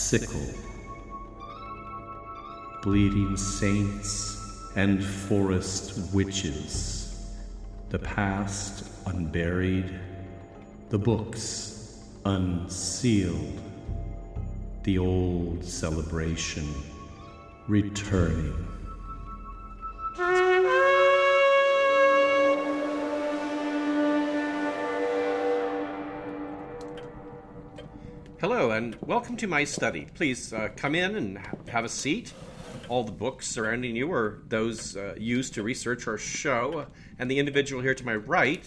sickle. Bleeding saints and forest witches, the past unburied, the books unsealed, the old celebration returning. Hello and welcome to my study. Please come in and have a seat. All the books surrounding you are those used to research our show, and the individual here to my right,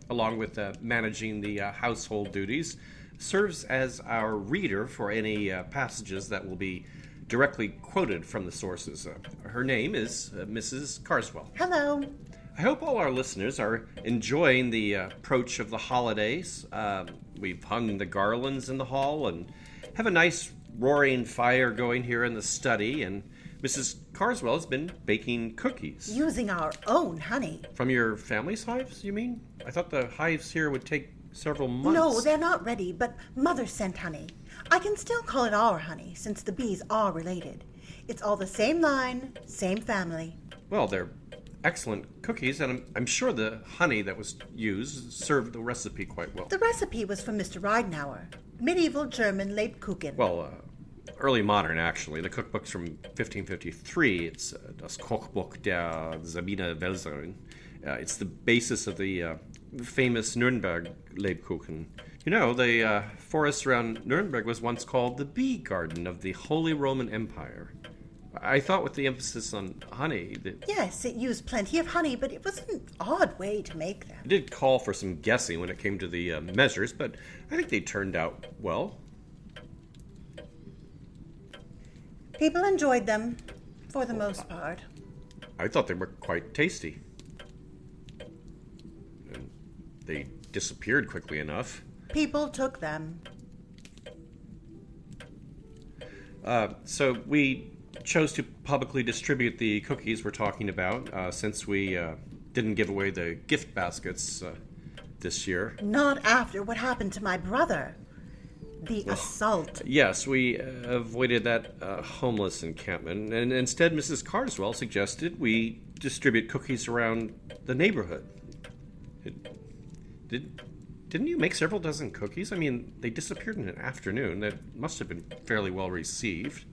along with managing the household duties, serves as our reader for any passages that will be directly quoted from the sources. Her name is Mrs. Carswell. Hello. I hope all our listeners are enjoying the approach of the holidays. We've hung the garlands in the hall and have a nice roaring fire going here in the study, and Mrs. Carswell has been baking cookies. Using our own honey. From your family's hives, you mean? I thought the hives here would take several months. No, they're not ready, but Mother sent honey. I can still call it our honey, since the bees are related. It's all the same line, same family. Well, they're excellent cookies, and I'm sure the honey that was used served the recipe quite well. The recipe was from Mr. Ridenauer, medieval German Lebkuchen. Well, early modern, actually. The cookbook's from 1553. It's Das Kochbuch der Sabine Welserin. It's the basis of the famous Nuremberg Lebkuchen. You know, the forest around Nuremberg was once called the Bee Garden of the Holy Roman Empire. I thought with the emphasis on honey that... Yes, it used plenty of honey, but it was an odd way to make them. It did call for some guessing when it came to the measures, but I think they turned out well. People enjoyed them, for the most part. I thought they were quite tasty. And they disappeared quickly enough. People took them. So we chose to publicly distribute the cookies we're talking about, since we didn't give away the gift baskets this year. Not after what happened to my brother. The assault. Yes, we avoided that homeless encampment, and instead Mrs. Carswell suggested we distribute cookies around the neighborhood. Didn't you make several dozen cookies? I mean, they disappeared in an afternoon. That must have been fairly well received.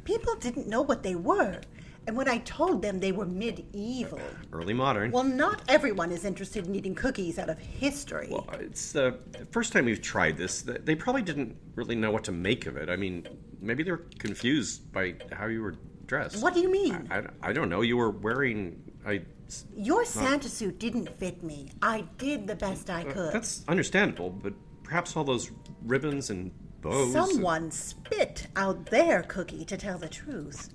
People didn't know what they were, and when I told them they were medieval... Early modern. Well, not everyone is interested in eating cookies out of history. Well, it's the first time we've tried this. They probably didn't really know what to make of it. I mean, maybe they were confused by how you were dressed. What do you mean? I don't know. You were wearing... Your Santa suit didn't fit me. I did the best I could. That's understandable, but perhaps all those ribbons and bows... Someone spit out their cookie, to tell the truth.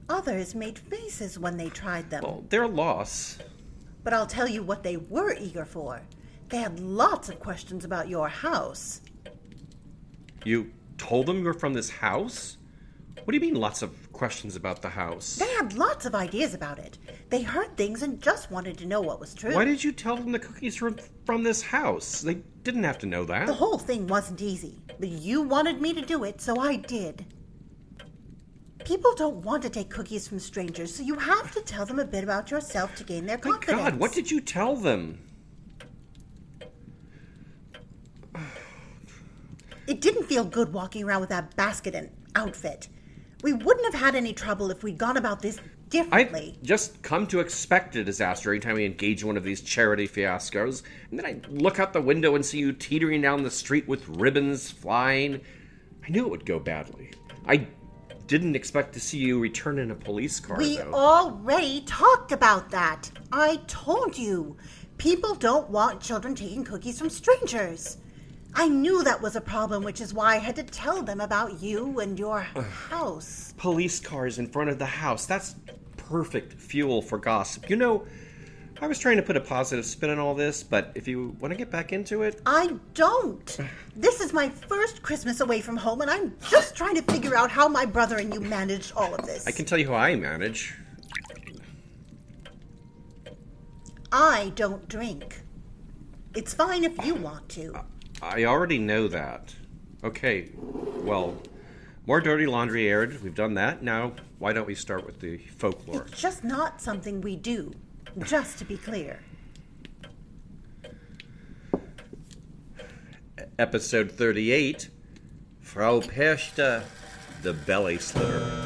Others made faces when they tried them. Well, their loss. But I'll tell you what they were eager for. They had lots of questions about your house. You told them you were from this house? What do you mean lots of questions about the house? They had lots of ideas about it. They heard things and just wanted to know what was true. Why did you tell them the cookies were from this house? They didn't have to know that. The whole thing wasn't easy, but you wanted me to do it, so I did. People don't want to take cookies from strangers, so you have to tell them a bit about yourself to gain their confidence. My God, what did you tell them? It didn't feel good walking around with that basket and outfit. We wouldn't have had any trouble if we'd gone about this differently. I've just come to expect a disaster every time we engage in one of these charity fiascos, and then I look out the window and see you teetering down the street with ribbons flying. I knew it would go badly. I didn't expect to see you return in a police car, We though. already talked about that. I told you. People don't want children taking cookies from strangers. I knew that was a problem, which is why I had to tell them about you and your house. Police cars in front of the house. That's perfect fuel for gossip. You know, I was trying to put a positive spin on all this, but if you want to get back into it... I don't. This is my first Christmas away from home, and I'm just trying to figure out how my brother and you managed all of this. I can tell you how I manage. I don't drink. It's fine if you want to. I already know that. Okay, well, More dirty laundry aired. We've done that. Now, why don't we start with the folklore? It's just not something we do, just to be clear. Episode 38, Frau Perchta, the Belly-Slitter.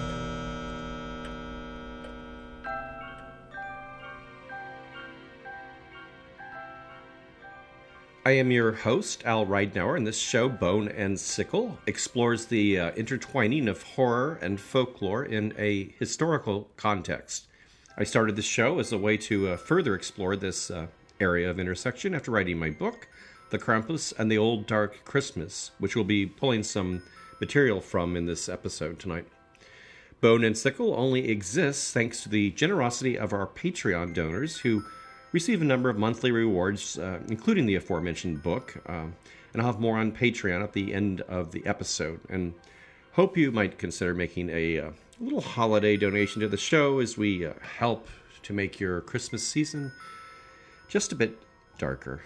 I am your host, Al Ridenour, and this show, Bone and Sickle, explores the intertwining of horror and folklore in a historical context. I started this show as a way to further explore this area of intersection after writing my book, The Krampus and the Old Dark Christmas, which we'll be pulling some material from in this episode tonight. Bone and Sickle only exists thanks to the generosity of our Patreon donors who receive a number of monthly rewards, including the aforementioned book, and I'll have more on Patreon at the end of the episode. And hope you might consider making a little holiday donation to the show as we help to make your Christmas season just a bit darker.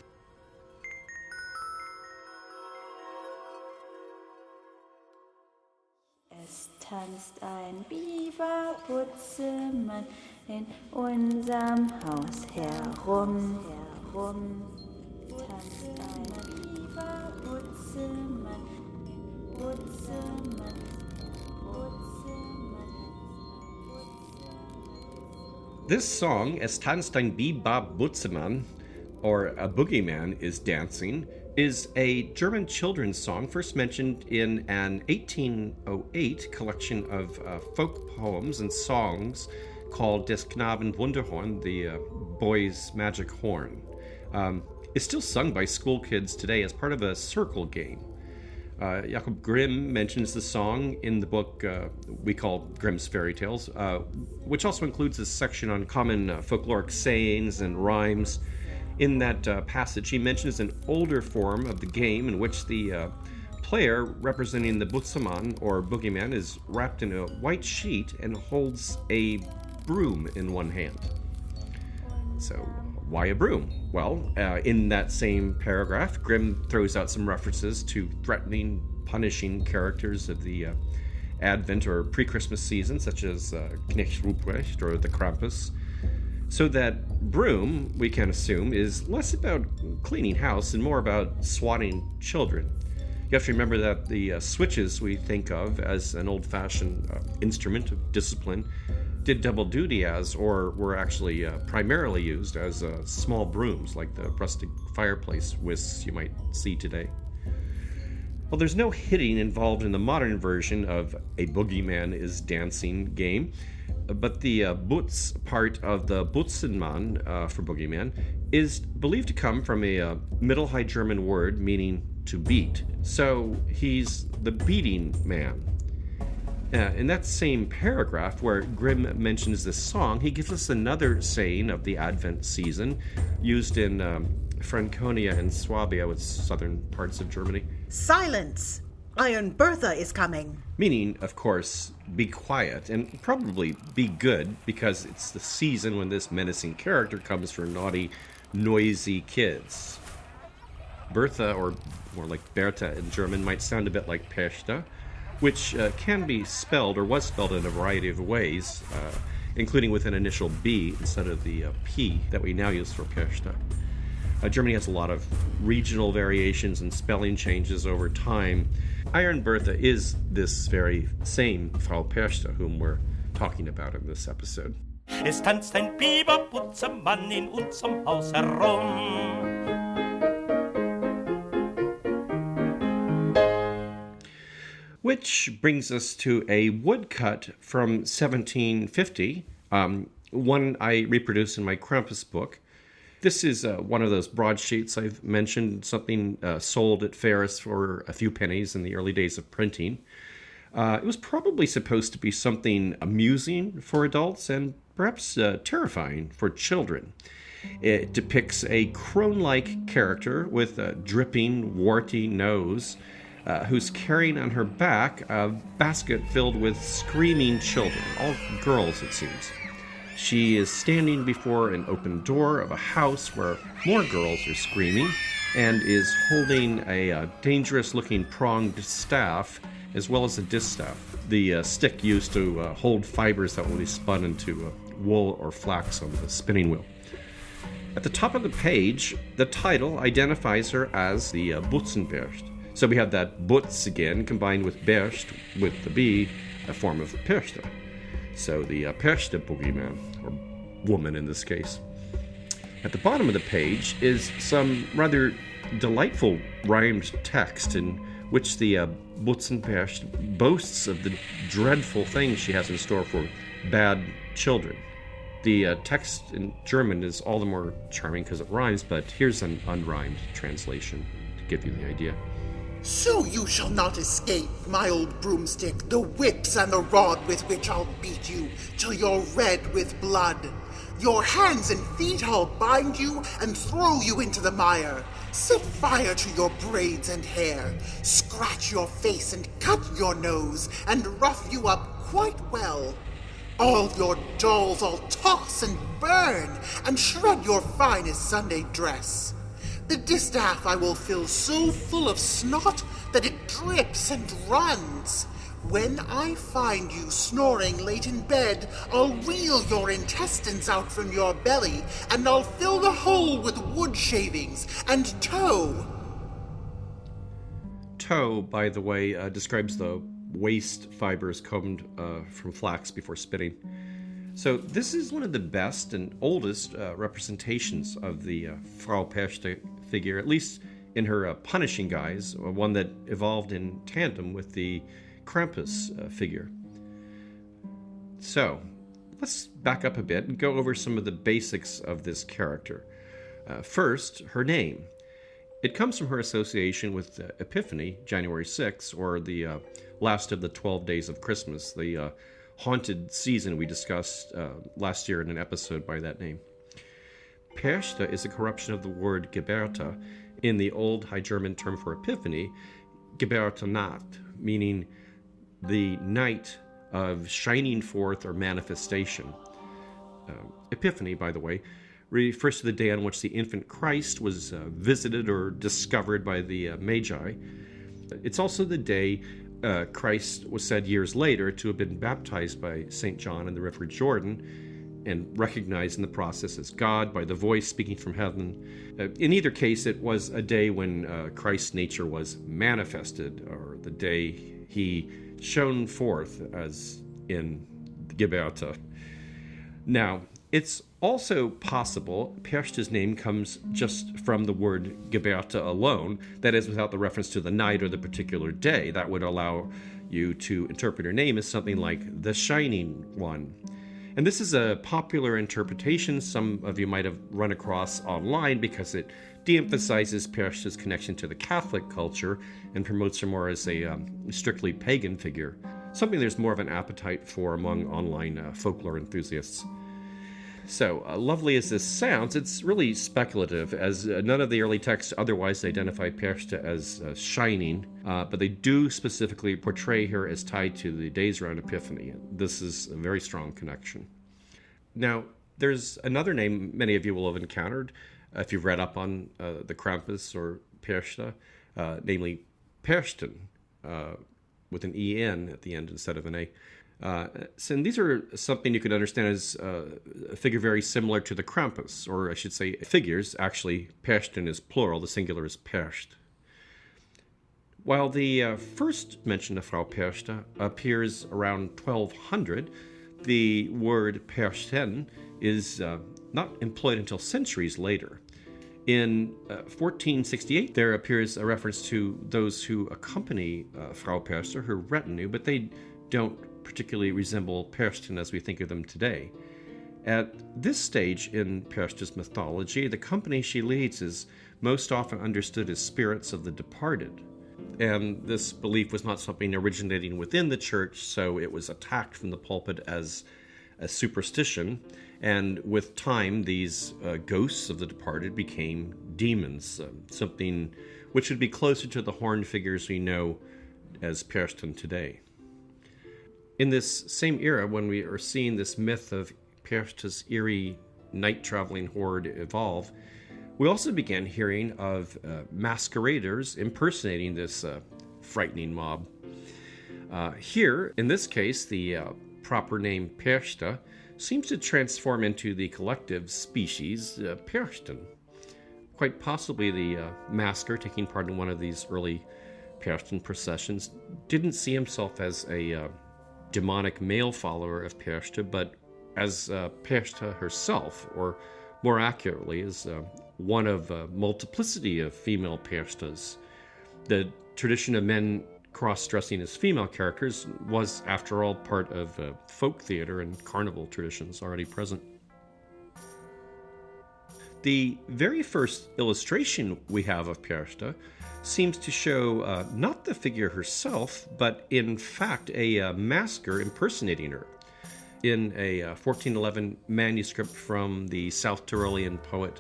Es tanzt ein Biberputzemann in unserem Haus herum. Tanzt ein Biberputzemann, Putzemann. This song, Es tanzt ein Biberputzemann, or A Boogeyman is Dancing, is a German children's song first mentioned in an 1808 collection of folk poems and songs called Des Knaben Wunderhorn, the boy's magic horn. It's still sung by school kids today as part of a circle game. Jakob Grimm mentions the song in the book we call Grimm's Fairy Tales, which also includes a section on common folkloric sayings and rhymes. In that passage, he mentions an older form of the game in which the player representing the Butzemann or boogeyman is wrapped in a white sheet and holds a broom in one hand. So, why a broom? Well, in that same paragraph, Grimm throws out some references to threatening, punishing characters of the Advent or pre-Christmas season, such as Knecht Ruprecht or the Krampus. So that broom, we can assume, is less about cleaning house and more about swatting children. You have to remember that the switches we think of as an old-fashioned instrument of discipline did double duty as, or were actually primarily used as small brooms, like the rustic fireplace whisks you might see today. Well, there's no hitting involved in the modern version of A Boogeyman is Dancing game, but the Butz part of the Butzenmann for boogeyman is believed to come from a Middle High German word meaning to beat. So he's the beating man. In that same paragraph where Grimm mentions this song, he gives us another saying of the Advent season used in Franconia and Swabia, with southern parts of Germany. Silence! Iron Bertha is coming. Meaning, of course, be quiet and probably be good, because it's the season when this menacing character comes for naughty, noisy kids. Bertha, or more like Bertha in German, might sound a bit like Perchta, which can be spelled, or was spelled in a variety of ways, including with an initial B instead of the P that we now use for Perchta. Germany has a lot of regional variations and spelling changes over time. Iron Bertha is this very same Frau Perchta whom we're talking about in this episode. Es tanzt ein Biberputzemann in unserem Haus herum. Which brings us to a woodcut from 1750, one I reproduced in my Krampus book. This is one of those broadsheets I've mentioned, something sold at fairs for a few pennies in the early days of printing. It was probably supposed to be something amusing for adults and perhaps terrifying for children. It depicts a crone-like character with a dripping, warty nose, who's carrying on her back a basket filled with screaming children, all girls it seems. She is standing before an open door of a house where more girls are screaming, and is holding a dangerous-looking pronged staff as well as a distaff, the stick used to hold fibers that will be spun into wool or flax on the spinning wheel. At the top of the page, the title identifies her as the Butzenpercht. So we have that Butz again, combined with Bercht, with the B, a form of Perchta. So the Perchte boogeyman, or woman in this case. At the bottom of the page is some rather delightful rhymed text in which the Butzenpercht boasts of the dreadful things she has in store for bad children. The text in German is all the more charming because it rhymes, but here's an unrhymed translation to give you the idea. So you shall not escape, my old broomstick, the whips and the rod with which I'll beat you till you're red with blood. Your hands and feet I'll bind you and throw you into the mire. Set fire to your braids and hair, scratch your face and cut your nose, and rough you up quite well. All your dolls I'll toss and burn, and shred your finest Sunday dress. The distaff I will fill so full of snot that it drips and runs. When I find you snoring late in bed, I'll reel your intestines out from your belly, and I'll fill the hole with wood shavings and tow. Tow, by the way, describes the waste fibers combed from flax before spinning. So this is one of the best and oldest representations of the Frau Perchta figure, at least in her punishing guise, one that evolved in tandem with the Krampus figure. So let's back up a bit and go over some of the basics of this character. First, her name. It comes from her association with Epiphany, January 6, or the last of the 12 days of Christmas, the haunted season we discussed last year in an episode by that name. Perchta is a corruption of the word Gebärta in the Old High German term for Epiphany, Gebärternacht, meaning the night of shining forth or manifestation. Epiphany, by the way, refers to the day on which the infant Christ was visited or discovered by the Magi. It's also the day Christ was said years later to have been baptized by St. John in the River Jordan and recognized in the process as God by the voice speaking from heaven. In either case, it was a day when Christ's nature was manifested, or the day he shone forth as in Gebärta. Now, it's also possible Perchta's name comes just from the word Gebärta alone, that is, without the reference to the night or the particular day. That would allow you to interpret her name as something like the Shining One. And this is a popular interpretation some of you might have run across online because it de-emphasizes Perchta's connection to the Catholic culture and promotes her more as a strictly pagan figure, something there's more of an appetite for among online folklore enthusiasts. So, lovely as this sounds, it's really speculative, as none of the early texts otherwise identify Perchta as shining, but they do specifically portray her as tied to the days around Epiphany. This is a very strong connection. Now, there's another name many of you will have encountered if you've read up on the Krampus or Perchta, namely Perchten, with an E-N at the end instead of an A. So these are something you could understand as a figure very similar to the Krampus, or I should say figures. Actually, Perchten is plural, the singular is Percht. While the first mention of Frau Perchta appears around 1200, the word Perchten is not employed until centuries later. In 1468, there appears a reference to those who accompany Frau Perchta, her retinue, but they don't particularly resemble Perchten as we think of them today. At this stage in Perchta's mythology, the company she leads is most often understood as spirits of the departed. And this belief was not something originating within the church, so it was attacked from the pulpit as a superstition. And with time, these ghosts of the departed became demons, something which would be closer to the horned figures we know as Perchten today. In this same era, when we are seeing this myth of Perchta's eerie night-traveling horde evolve, we also began hearing of masqueraders impersonating this frightening mob. Here, in this case, the proper name Perchta seems to transform into the collective species Perchten. Quite possibly the masker taking part in one of these early Perchten processions didn't see himself as a demonic male follower of Perchta, but as Perchta herself, or more accurately, as one of a multiplicity of female Perchtas. The tradition of men cross-dressing as female characters was, after all, part of folk theater and carnival traditions already present. The very first illustration we have of Perchta seems to show not the figure herself, but in fact a masker impersonating her. In a 1411 manuscript from the South Tyrolean poet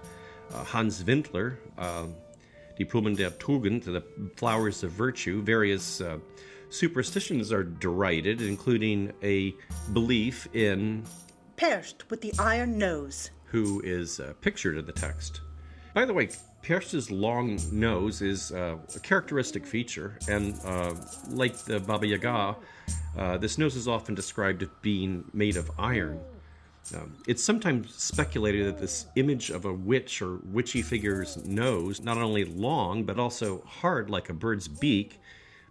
Hans Vintler, Die Pluemen der Tugent, the flowers of virtue, various superstitions are derided, including a belief in Percht with the iron nose, who is pictured in the text. By the way, Percht's long nose is a characteristic feature, and like the Baba Yaga, this nose is often described as being made of iron. It's sometimes speculated that this image of a witch or witchy figure's nose, not only long but also hard like a bird's beak,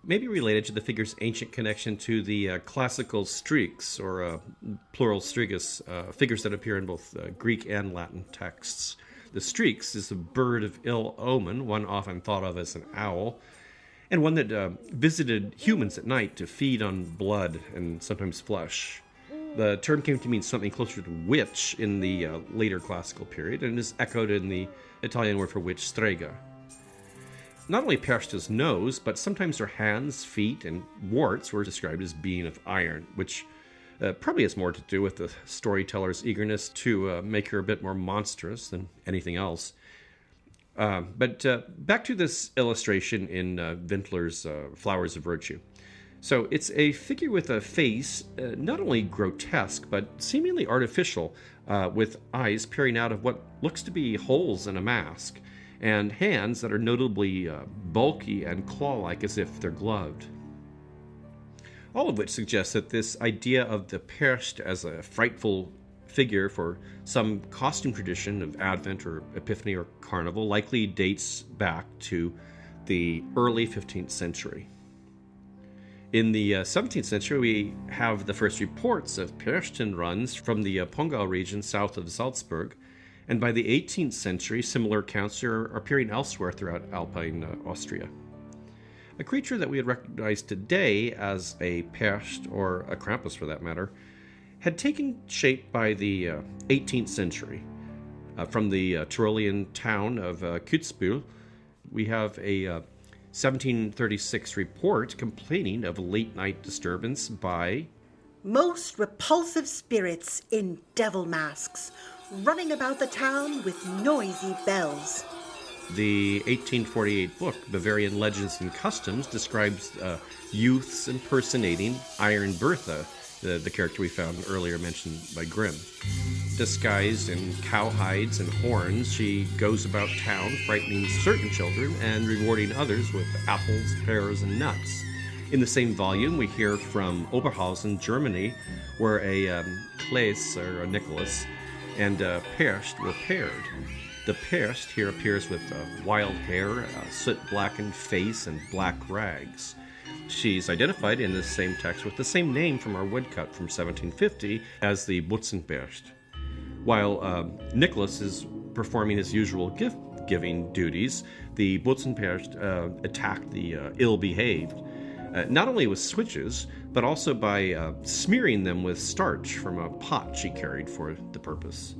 may be related to the figure's ancient connection to the classical streaks, or plural strigus, figures that appear in both Greek and Latin texts. The streaks is a bird of ill omen, one often thought of as an owl, and one that visited humans at night to feed on blood and sometimes flesh. The term came to mean something closer to witch in the later classical period, and is echoed in the Italian word for witch, strega. Not only Perchta's nose, but sometimes her hands, feet, and warts were described as being of iron, which probably has more to do with the storyteller's eagerness to make her a bit more monstrous than anything else. But back to this illustration in Vintler's Flowers of Virtue. So it's a figure with a face not only grotesque, but seemingly artificial, with eyes peering out of what looks to be holes in a mask, and hands that are notably bulky and claw-like as if they're gloved. All of which suggests that this idea of the Percht as a frightful figure for some costume tradition of Advent or Epiphany or Carnival likely dates back to the early 15th century. In the 17th century, we have the first reports of Perchten runs from the Pongau region south of Salzburg, and by the 18th century, similar accounts are appearing elsewhere throughout Alpine Austria. A creature that we had recognized today as a Percht, or a Krampus for that matter, had taken shape by the 18th century. From the Tyrolean town of Kitzbühel, we have a 1736 report complaining of a late-night disturbance by most repulsive spirits in devil masks, running about the town with noisy bells. The 1848 book, Bavarian Legends and Customs, describes youths impersonating Iron Bertha, the character we found earlier mentioned by Grimm. Disguised in cowhides and horns, she goes about town frightening certain children and rewarding others with apples, pears, and nuts. In the same volume, we hear from Oberhausen, Germany, where a Claes, or a Nicholas, and Percht were paired. The Percht here appears with wild hair, a soot-blackened face, and black rags. She's identified in this same text with the same name from our woodcut from 1750 as the Butzenpercht. While Nicholas is performing his usual gift-giving duties, the Butzenpercht attacked the ill-behaved, not only with switches, but also by smearing them with starch from a pot she carried for the purpose.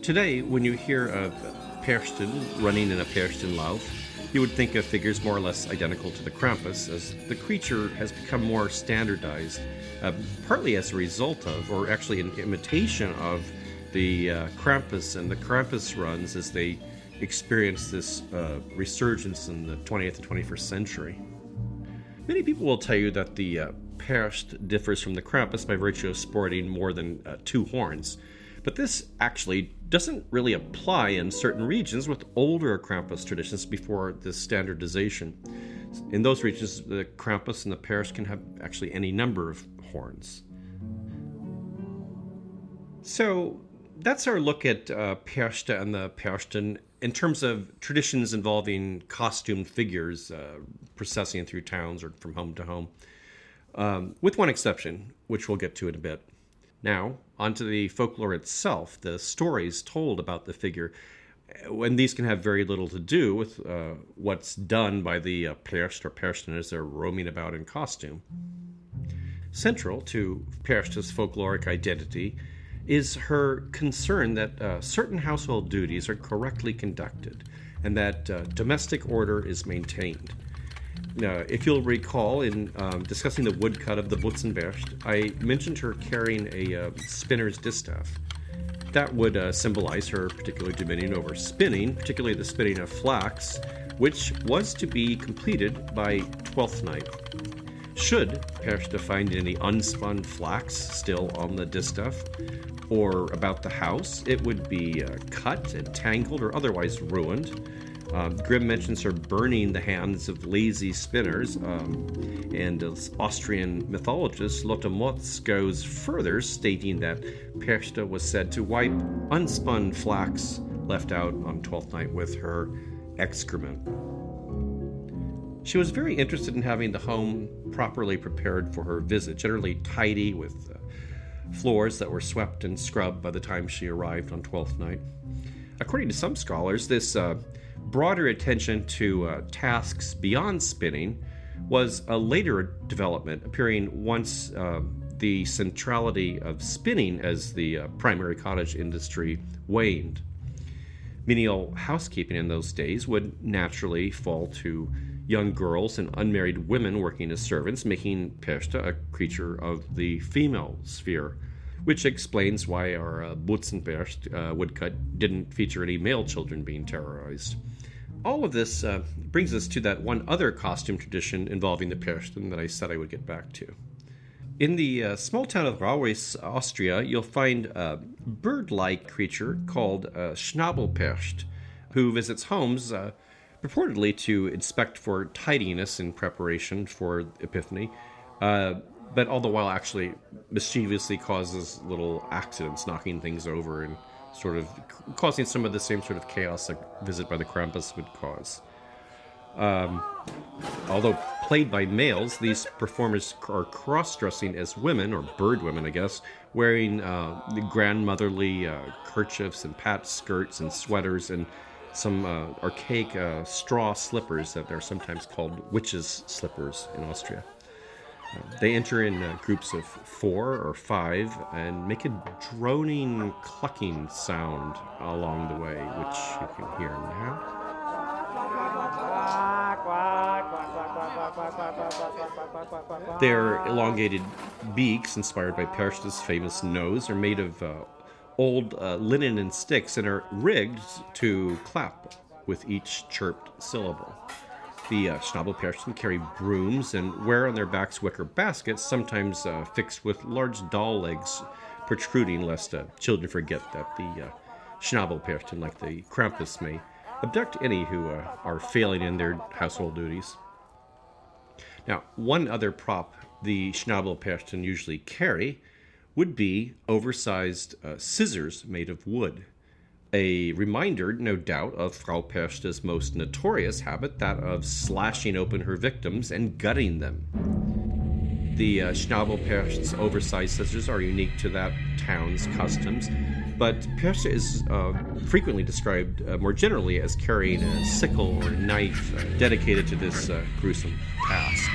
Today, when you hear of Perchten running in a Perchtenlauf, you would think of figures more or less identical to the Krampus, as the creature has become more standardized, partly as a result of, or actually an imitation of, the Krampus and the Krampus runs as they experience this resurgence in the 20th and 21st century. Many people will tell you that the Percht differs from the Krampus by virtue of sporting more than two horns. But this actually doesn't really apply in certain regions with older Krampus traditions before this standardization. In those regions, the Krampus and the Percht can have actually any number of horns. So that's our look at Perchte and the Perchten in terms of traditions involving costumed figures processing through towns or from home to home, with one exception, which we'll get to in a bit. Now, onto the folklore itself, the stories told about the figure, when these can have very little to do with what's done by the Percht or Perchten as they're roaming about in costume. Central to Perchte's folkloric identity is her concern that certain household duties are correctly conducted and that domestic order is maintained. If you'll recall, in discussing the woodcut of the Butzenbercht, I mentioned her carrying a spinner's distaff. That would symbolize her particular dominion over spinning, particularly the spinning of flax, which was to be completed by Twelfth Night. Should Perchte find any unspun flax still on the distaff or about the house, it would be cut and tangled or otherwise ruined. Grimm mentions her burning the hands of lazy spinners, and the Austrian mythologist Lotte Motz goes further, stating that Perchte was said to wipe unspun flax left out on Twelfth Night with her excrement. She was very interested in having the home properly prepared for her visit, generally tidy with floors that were swept and scrubbed by the time she arrived on Twelfth Night. According to some scholars, this broader attention to tasks beyond spinning was a later development, appearing once the centrality of spinning as the primary cottage industry waned. Menial housekeeping in those days would naturally fall to young girls and unmarried women working as servants, making Perchte a creature of the female sphere, which explains why our Butzenbercht woodcut didn't feature any male children being terrorized. All of this brings us to that one other costume tradition involving the Perchten that I said I would get back to. In the small town of Rauweiß, Austria, you'll find a bird-like creature called Schnabelpercht, who visits homes purportedly to inspect for tidiness in preparation for Epiphany, but all the while actually mischievously causes little accidents, knocking things over and sort of causing some of the same sort of chaos a visit by the Krampus would cause. Although played by males, these performers are cross-dressing as women, or bird women, I guess, wearing the grandmotherly kerchiefs and patched skirts and sweaters and some archaic straw slippers that are sometimes called witches' slippers in Austria. They enter in groups of 4 or 5 and make a droning, clucking sound along the way, which you can hear now. Their elongated beaks, inspired by Perchte's famous nose, are made of old linen and sticks and are rigged to clap with each chirped syllable. The Schnabelperchten carry brooms and wear on their backs wicker baskets, sometimes fixed with large doll legs protruding, lest children forget that the Schnabelperchten, like the Krampus, may abduct any who are failing in their household duties. Now, one other prop the Schnabelperchten usually carry would be oversized scissors made of wood. A reminder, no doubt, of Frau Perchta's most notorious habit, that of slashing open her victims and gutting them. The Schnabelpercht's oversized scissors are unique to that town's customs, but Perchte is frequently described more generally as carrying a sickle or knife dedicated to this gruesome task.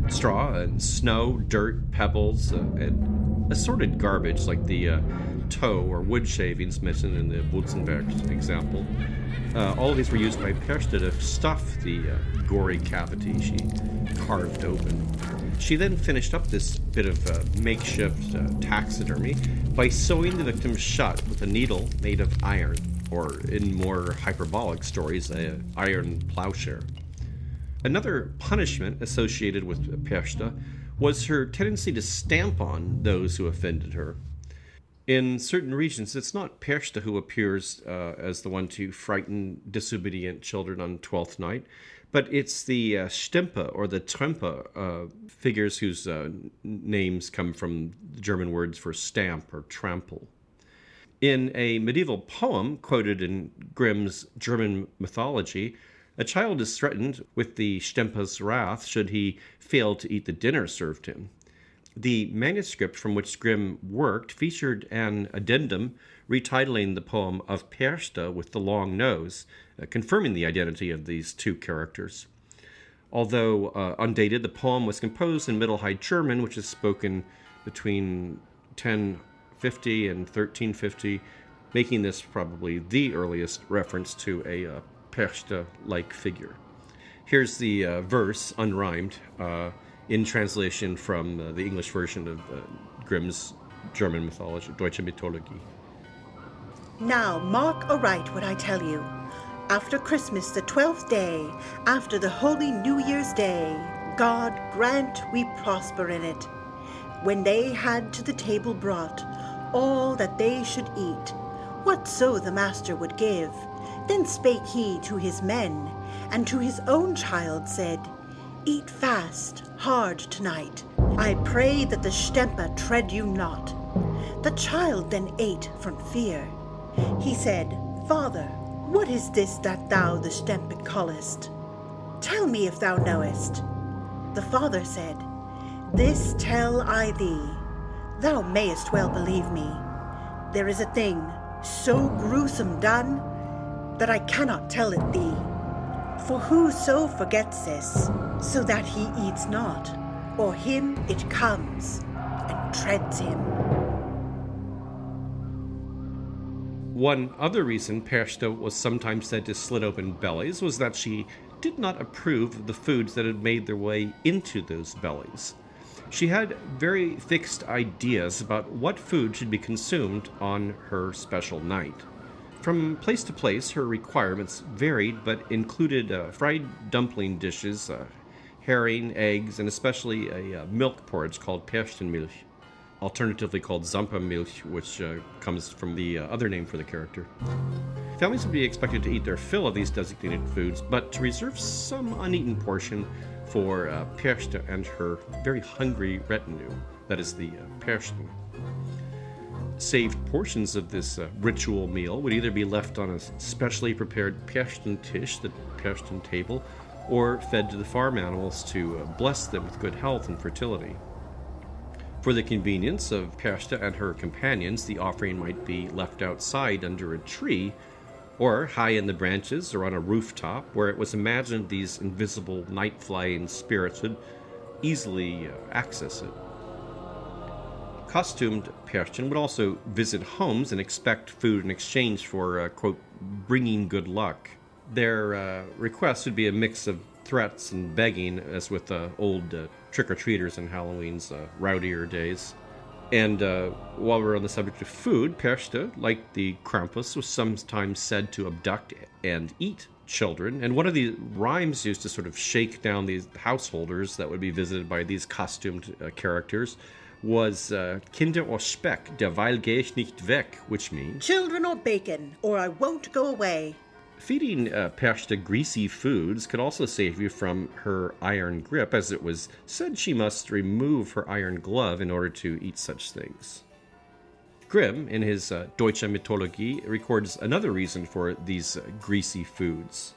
Straw and snow, dirt, pebbles, and assorted garbage like the tow or wood shavings mentioned in the Butzenbercht example. All of these were used by Perchte to stuff the gory cavity she carved open. She then finished up this bit of makeshift taxidermy by sewing the victim shut with a needle made of iron, or in more hyperbolic stories, an iron plowshare. Another punishment associated with Perchte was her tendency to stamp on those who offended her. In certain regions, it's not Perchta who appears as the one to frighten disobedient children on Twelfth Night, but it's the Stempe or the Trempe figures whose names come from the German words for stamp or trample. In a medieval poem quoted in Grimm's German mythology, a child is threatened with the Stempe's wrath should he fail to eat the dinner served him. The manuscript from which Grimm worked featured an addendum retitling the poem of Perchta with the long nose, confirming the identity of these two characters. Although undated, the poem was composed in Middle High German, which is spoken between 1050 and 1350, making this probably the earliest reference to a Perchta-like figure. Here's the verse, unrhymed, in translation from the English version of Grimm's German mythology, Deutsche Mythologie. Now mark aright what I tell you. After Christmas, the 12th day, after the Holy New Year's Day, God grant we prosper in it. When they had to the table brought all that they should eat, whatso the master would give, then spake he to his men, and to his own child said, Eat fast, hard tonight. I pray that the Stempe tread you not. The child then ate from fear. He said, Father, what is this that thou the Stempe callest? Tell me if thou knowest. The father said, This tell I thee. Thou mayest well believe me. There is a thing so gruesome done that I cannot tell it thee. For whoso forgets this, so that he eats not, or him it comes and treads him. One other reason Perchta was sometimes said to slit open bellies was that she did not approve of the foods that had made their way into those bellies. She had very fixed ideas about what food should be consumed on her special night. From place to place, her requirements varied, but included fried dumpling dishes, herring, eggs, and especially a milk porridge called Perchtenmilch, alternatively called Zampermilch, which comes from the other name for the character. Families would be expected to eat their fill of these designated foods, but to reserve some uneaten portion for Perchta and her very hungry retinue, that is the Perchten. Saved portions of this ritual meal would either be left on a specially prepared Perchten tish, the Perchten table, or fed to the farm animals to bless them with good health and fertility. For the convenience of Perchta and her companions, the offering might be left outside under a tree, or high in the branches or on a rooftop, where it was imagined these invisible night-flying spirits would easily access it. Costumed Perchten would also visit homes and expect food in exchange for, quote, bringing good luck. Their requests would be a mix of threats and begging, as with old trick-or-treaters in Halloween's rowdier days. And while we're on the subject of food, Perchta, like the Krampus, was sometimes said to abduct and eat children. And one of the rhymes used to sort of shake down these householders that would be visited by these costumed characters was Kinder or Speck, derweil geh ich nicht weg, which means Children or bacon, or I won't go away. Feeding Perchta greasy foods could also save you from her iron grip, as it was said she must remove her iron glove in order to eat such things. Grimm, in his Deutsche Mythologie, records another reason for these greasy foods.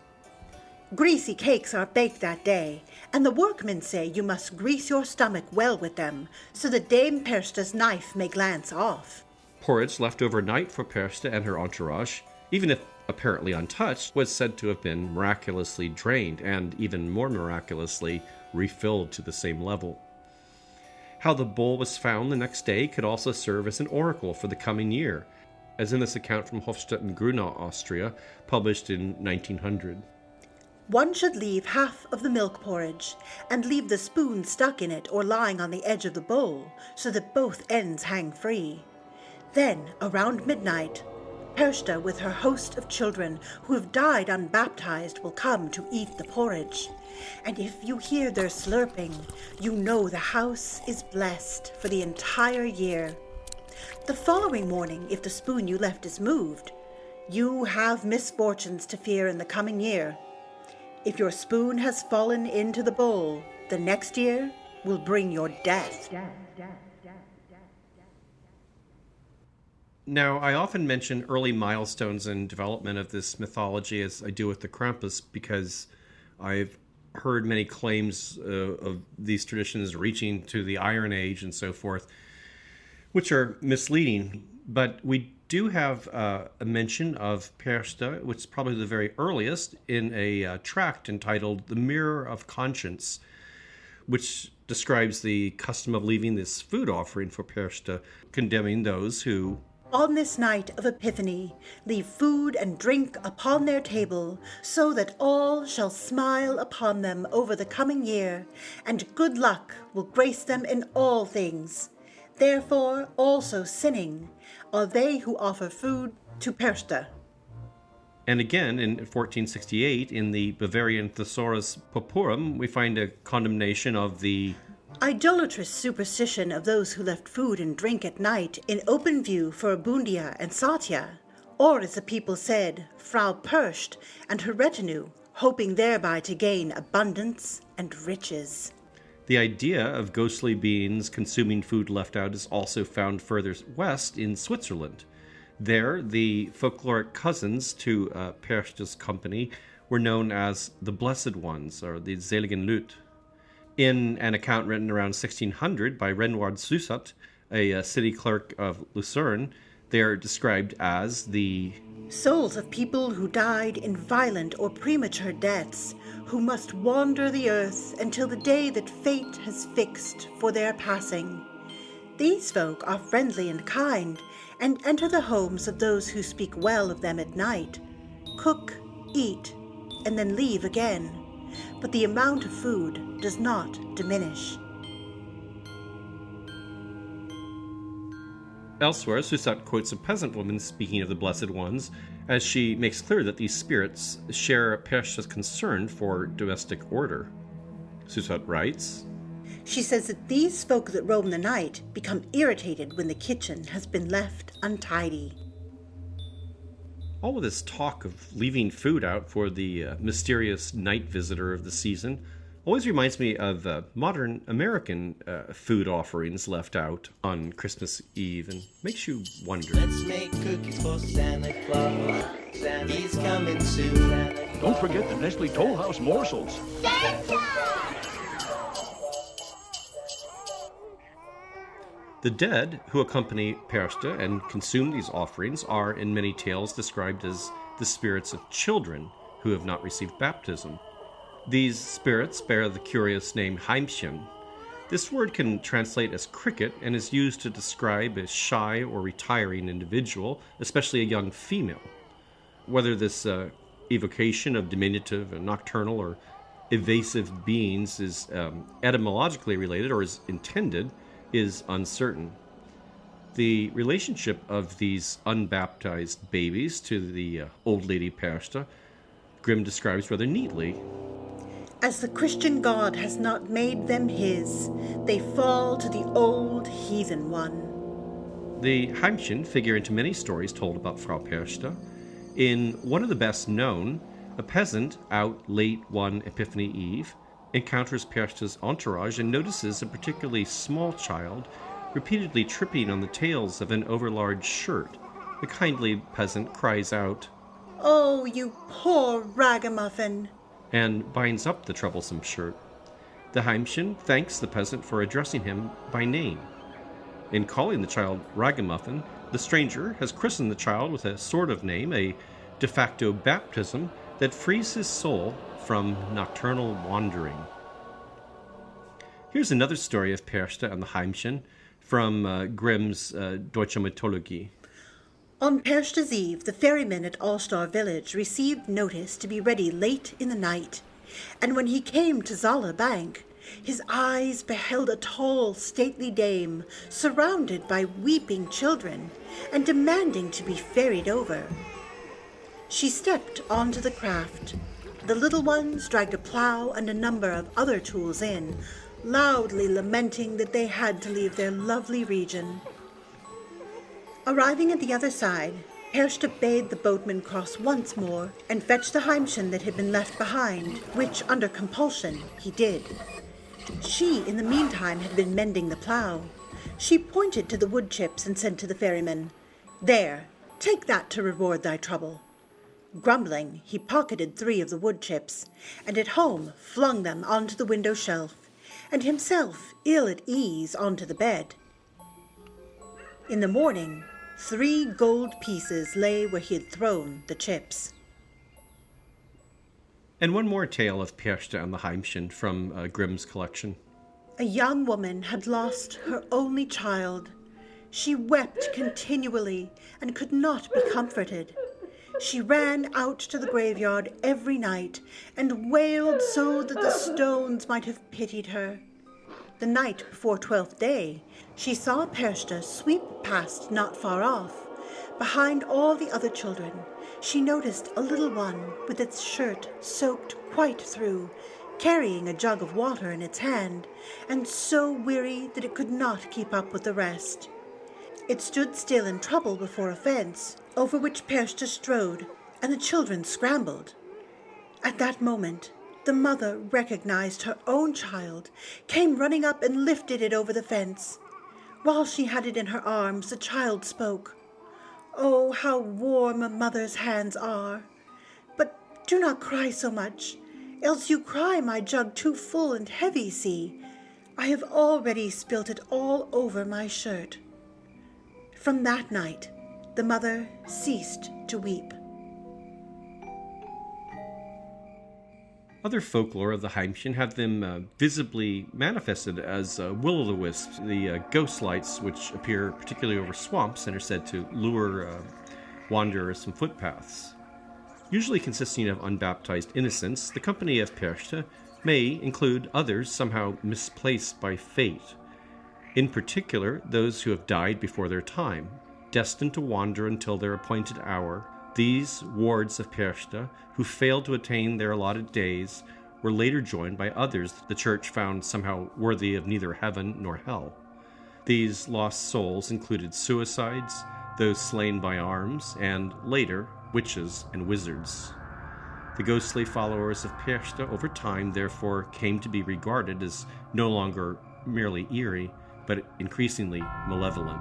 Greasy cakes are baked that day, and the workmen say you must grease your stomach well with them, so that Dame Perchta's knife may glance off. Porridge left overnight for Perchta and her entourage, even if apparently untouched, was said to have been miraculously drained, and even more miraculously refilled to the same level. How the bowl was found the next day could also serve as an oracle for the coming year, as in this account from Hofstadt and Grunau, Austria, published in 1900. One should leave half of the milk porridge, and leave the spoon stuck in it or lying on the edge of the bowl, so that both ends hang free. Then, around midnight, Perchta with her host of children who have died unbaptized will come to eat the porridge. And if you hear their slurping, you know the house is blessed for the entire year. The following morning, if the spoon you left is moved, you have misfortunes to fear in the coming year. If your spoon has fallen into the bowl, the next year will bring your death. Now, I often mention early milestones in development of this mythology, as I do with the Krampus, because I've heard many claims of these traditions reaching to the Iron Age and so forth, which are misleading. But we do have a mention of Perchte, which is probably the very earliest, in a tract entitled The Mirror of Conscience, which describes the custom of leaving this food offering for Perchte, condemning those who, on this night of Epiphany, leave food and drink upon their table, so that all shall smile upon them over the coming year, and good luck will grace them in all things. Therefore, also sinning, are they who offer food to Perchte. And again, in 1468, in the Bavarian Thesaurus Pauperum, we find a condemnation of the idolatrous superstition of those who left food and drink at night in open view for Abundia and Satya, or as the people said, Frau Perchta and her retinue, hoping thereby to gain abundance and riches. The idea of ghostly beings consuming food left out is also found further west in Switzerland. There, the folkloric cousins to Perchte's company were known as the Blessed Ones, or the Seligen Leute. In an account written around 1600 by Renward Susat, a city clerk of Lucerne, they are described as the souls of people who died in violent or premature deaths, who must wander the earth until the day that fate has fixed for their passing. These folk are friendly and kind, and enter the homes of those who speak well of them at night, cook, eat, and then leave again. But the amount of food does not diminish. Elsewhere, Susat quotes a peasant woman speaking of the Blessed Ones, as she makes clear that these spirits share Perchte's concern for domestic order. Susat writes, she says that these folk that roam the night become irritated when the kitchen has been left untidy. All of this talk of leaving food out for the mysterious night visitor of the season always reminds me of modern American food offerings left out on Christmas Eve, and makes you wonder. Let's make cookies for Santa Claus. He's coming soon. Don't forget the Nestle Toll House morsels. The dead who accompany Perchte and consume these offerings are, in many tales, described as the spirits of children who have not received baptism. These spirits bear the curious name Heimchen. This word can translate as cricket and is used to describe a shy or retiring individual, especially a young female. Whether this evocation of diminutive and nocturnal or evasive beings is etymologically related or is intended is uncertain. The relationship of these unbaptized babies to the old lady Perchte, Grimm describes rather neatly. As the Christian God has not made them his, they fall to the old heathen one. The Heimchen figure into many stories told about Frau Perchta. In one of the best known, a peasant out late one Epiphany Eve encounters Perchte's entourage and notices a particularly small child repeatedly tripping on the tails of an overlarge shirt. The kindly peasant cries out, "Oh, you poor ragamuffin!" and binds up the troublesome shirt. The Heimchen thanks the peasant for addressing him by name. In calling the child ragamuffin, the stranger has christened the child with a sort of name, a de facto baptism that frees his soul from nocturnal wandering. Here's another story of Perchte and the Heimchen from Grimm's Deutsche Mythologie. On Perchte's Eve, the ferryman at Allstar village received notice to be ready late in the night, and when he came to Zala bank, his eyes beheld a tall, stately dame surrounded by weeping children and demanding to be ferried over. She stepped onto the craft. The little ones dragged a plow and a number of other tools in, loudly lamenting that they had to leave their lovely region. Arriving at the other side, Perchta bade the boatman cross once more and fetch the Heimchen that had been left behind, which, under compulsion, he did. She, in the meantime, had been mending the plough. She pointed to the wood chips and said to the ferryman, "There, take that to reward thy trouble." Grumbling, he pocketed 3 of the wood chips, and at home flung them onto the window shelf, and himself, ill at ease, onto the bed. In the morning, 3 gold pieces lay where he had thrown the chips. And one more tale of Perchte and the Heimchen from Grimm's collection. A young woman had lost her only child. She wept continually and could not be comforted. She ran out to the graveyard every night and wailed so that the stones might have pitied her. The night before 12th day, she saw Perchte sweep past not far off. Behind all the other children, she noticed a little one with its shirt soaked quite through, carrying a jug of water in its hand, and so weary that it could not keep up with the rest. It stood still in trouble before a fence, over which Perchte strode, and the children scrambled. At that moment, the mother recognized her own child, came running up and lifted it over the fence. While she had it in her arms, the child spoke. "Oh, how warm a mother's hands are! But do not cry so much, else you cry my jug too full and heavy, see. I have already spilt it all over my shirt." From that night, the mother ceased to weep. Other folklore of the Heimchen have them visibly manifested as will-o'-the-wisps, the ghost lights which appear particularly over swamps and are said to lure wanderers from footpaths. Usually consisting of unbaptized innocents, the company of Perchte may include others somehow misplaced by fate. In particular, those who have died before their time, destined to wander until their appointed hour. These wards of Perchte, who failed to attain their allotted days, were later joined by others the Church found somehow worthy of neither heaven nor hell. These lost souls included suicides, those slain by arms, and, later, witches and wizards. The ghostly followers of Perchte over time therefore came to be regarded as no longer merely eerie, but increasingly malevolent.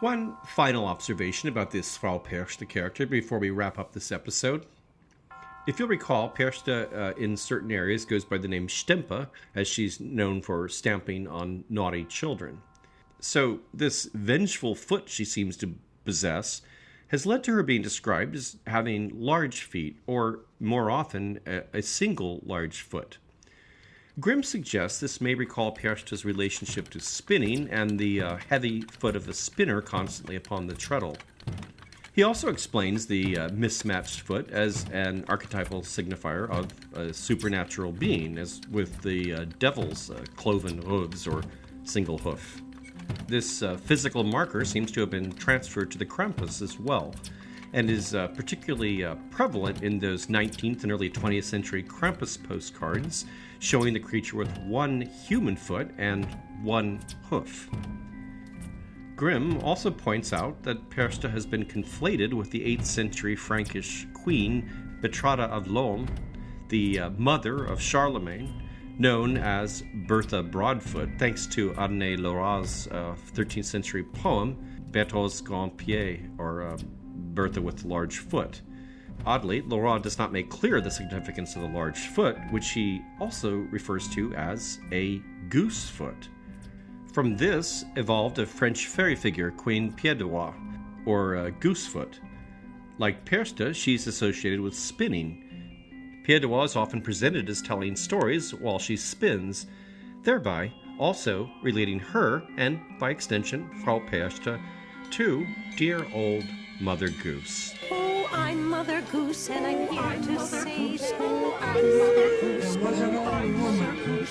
One final observation about this Frau Perchta character before we wrap up this episode. If you'll recall, Perchta in certain areas goes by the name Stempe, as she's known for stamping on naughty children. So this vengeful foot she seems to possess has led to her being described as having large feet, or more often, a single large foot. Grimm suggests this may recall Perchta's relationship to spinning and the heavy foot of the spinner constantly upon the treadle. He also explains the mismatched foot as an archetypal signifier of a supernatural being, as with the devil's cloven hooves or single hoof. This physical marker seems to have been transferred to the Krampus as well, and is particularly prevalent in those 19th and early 20th century Krampus postcards, showing the creature with one human foot and one hoof. Grimm also points out that Perchta has been conflated with the 8th century Frankish queen Berchta of Lohm, the mother of Charlemagne, known as Bertha Broadfoot, thanks to Adné Leroy's 13th century poem Bertha's Grand Pied, or Bertha with large foot. Oddly, Leroy does not make clear the significance of the large foot, which he also refers to as a goose foot. From this evolved a French fairy figure, Queen Pied d'Oie, or Goosefoot. Like Perchta, she's associated with spinning. Pied d'Oie is often presented as telling stories while she spins, thereby also relating her, and by extension Frau Perchta, to dear old Mother Goose. Oh, I'm Mother Goose, and I'm here to say so. I'm Mother Goose. There was an old woman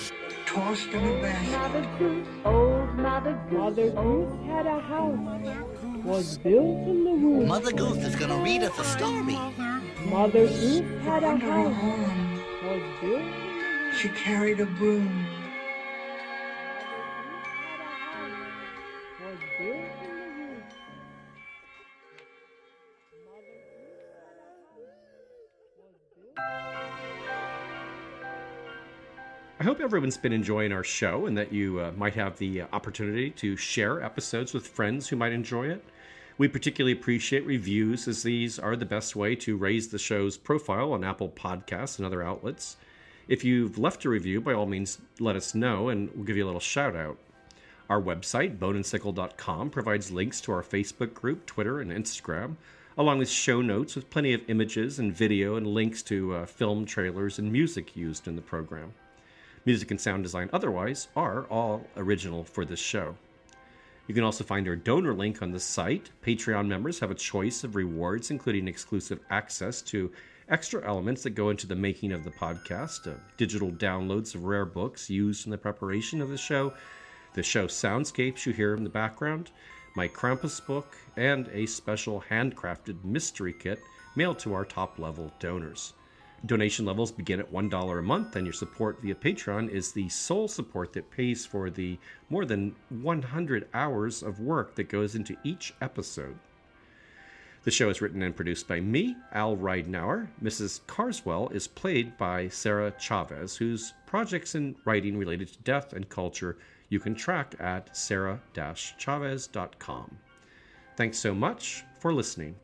tossed in a basket. Mother Goose, old Mother Goose. Mother Goose had a house, was built in the woods. Mother Goose is going to read us a story. Mother Goose had a house, was built. She carried a broom. I hope everyone's been enjoying our show and that you might have the opportunity to share episodes with friends who might enjoy it. We particularly appreciate reviews, as these are the best way to raise the show's profile on Apple Podcasts and other outlets. If you've left a review, by all means, let us know and we'll give you a little shout out. Our website, boneandsickle.com, provides links to our Facebook group, Twitter, and Instagram, along with show notes with plenty of images and video and links to film trailers and music used in the program. Music and sound design otherwise are all original for this show. You can also find our donor link on the site. Patreon members have a choice of rewards, including exclusive access to extra elements that go into the making of the podcast, digital downloads of rare books used in the preparation of the show soundscapes you hear in the background, my Krampus book, and a special handcrafted mystery kit mailed to our top-level donors. Donation levels begin at $1 a month, and your support via Patreon is the sole support that pays for the more than 100 hours of work that goes into each episode. The show is written and produced by me, Al Ridenour. Mrs. Carswell is played by Sarah Chavez, whose projects in writing related to death and culture you can track at sarah-chavez.com. Thanks so much for listening.